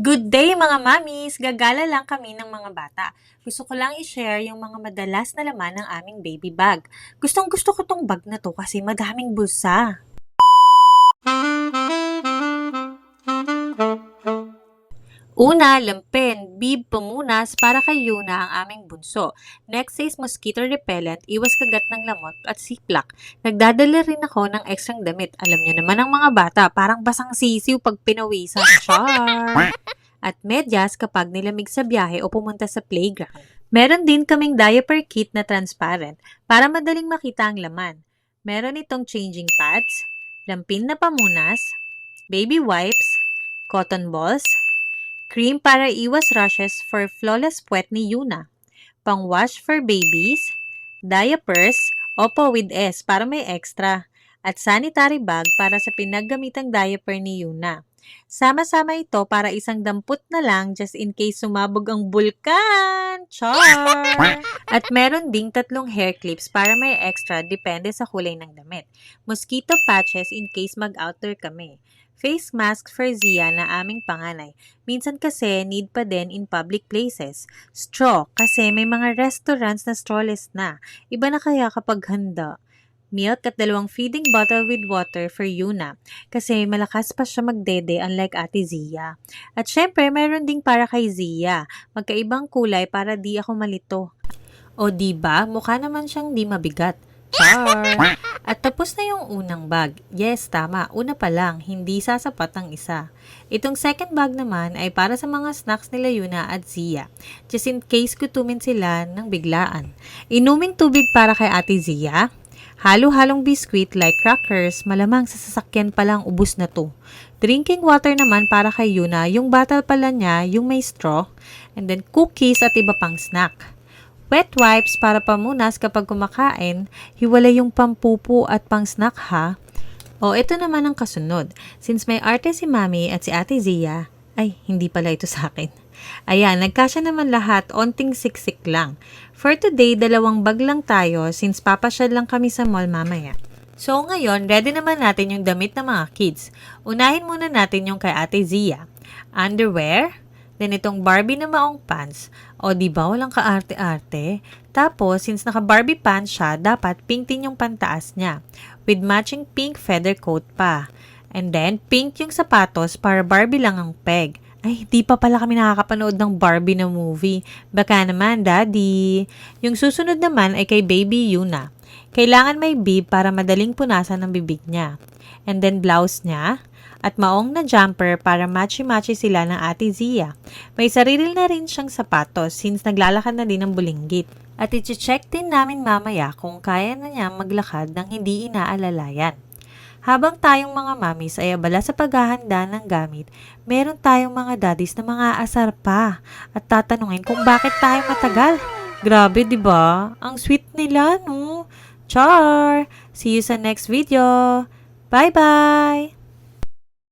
Good day mga mamis! Gagala lang kami ng mga bata. Gusto ko lang i-share yung mga madalas na laman ng aming baby bag. Gustong gusto ko tong bag na to kasi madaming bulsa. Una, lampin, bib, pamunas para kay Yuna ang aming bunso. Next is mosquito repellent, iwas kagat ng lamot at siplak. Nagdadala rin ako ng ekstrang damit. Alam niyo naman ang mga bata, parang basang sisiw pag pinawisan. Char! At medyas kapag nilamig sa biyahe o pumunta sa playground. Meron din kaming diaper kit na transparent para madaling makita ang laman. Meron itong changing pads, lampin na pamunas, baby wipes, cotton balls, cream para iwas rashes for flawless puwet ni Yuna, pang-wash for babies, diapers, opo with S para may extra, at sanitary bag para sa pinaggamitang diaper ni Yuna. Sama-sama ito para isang dampot na lang just in case sumabog ang bulkan. Char! At meron ding 3 hair clips para may extra depende sa kulay ng damit. Mosquito patches in case mag-outdoor kami. Face mask for Zia na aming panganay. Minsan kasi need pa din in public places. Straw kasi may mga restaurants na strawless na. Iba na kaya kapag handa. Milk at 2 feeding bottle with water for Yuna kasi malakas pa siya magdede unlike Ate Zia. At syempre, meron ding para kay Zia. Magkaibang kulay para di ako malito. O diba, mukha naman siyang di mabigat. Char! At tapos na yung unang bag. Yes, tama. Una pa lang, hindi sasapat ang isa. Itong second bag naman ay para sa mga snacks nila Yuna at Zia. Just in case gutumin sila ng biglaan. Inuming tubig para kay Ate Zia. Halo-halong biskwit like crackers, malamang sa sasakyan palang ubus na to. Drinking water naman para kay Yuna, yung bottle pala niya, yung may straw. And then cookies at iba pang snack. Wet wipes para pamunas kapag kumakain, hiwalay yung pampupo at pang snack ha. O ito naman ang kasunod. Since may arte si Mami at si Ate Zia, ay hindi pala ito sa akin. Ayan, nagkasya naman lahat, onting siksik lang. For today, 2 bag lang tayo since papasyal lang kami sa mall mamaya. So ngayon, ready naman natin yung damit ng mga kids. Unahin muna natin yung kay Ate Zia. Underwear, then itong Barbie na maong pants. O diba walang kaarte-arte? Tapos, since naka-Barbie pants siya, dapat pink din yung pantaas niya. With matching pink feather coat pa. And then, pink yung sapatos para Barbie lang ang peg. Ay, di pa pala kami nakakapanood ng Barbie na movie. Baka naman, Daddy. Yung susunod naman ay kay Baby Yuna. Kailangan may bib para madaling punasan ng bibig niya. And then blouse niya. At maong na jumper para matchy-matchy sila ng Ate Zia. May sarili na rin siyang sapatos since naglalakad na din ng bulinggit. At i-check din namin mamaya kung kaya na niya maglakad ng hindi inaalalayan. Habang tayong mga mamis ay abala sa paghahanda ng gamit, meron tayong mga daddies na mga asar pa at tatanungin kung bakit tayo matagal. Grabe, di ba? Ang sweet nila, no? Char! See you sa next video. Bye-bye!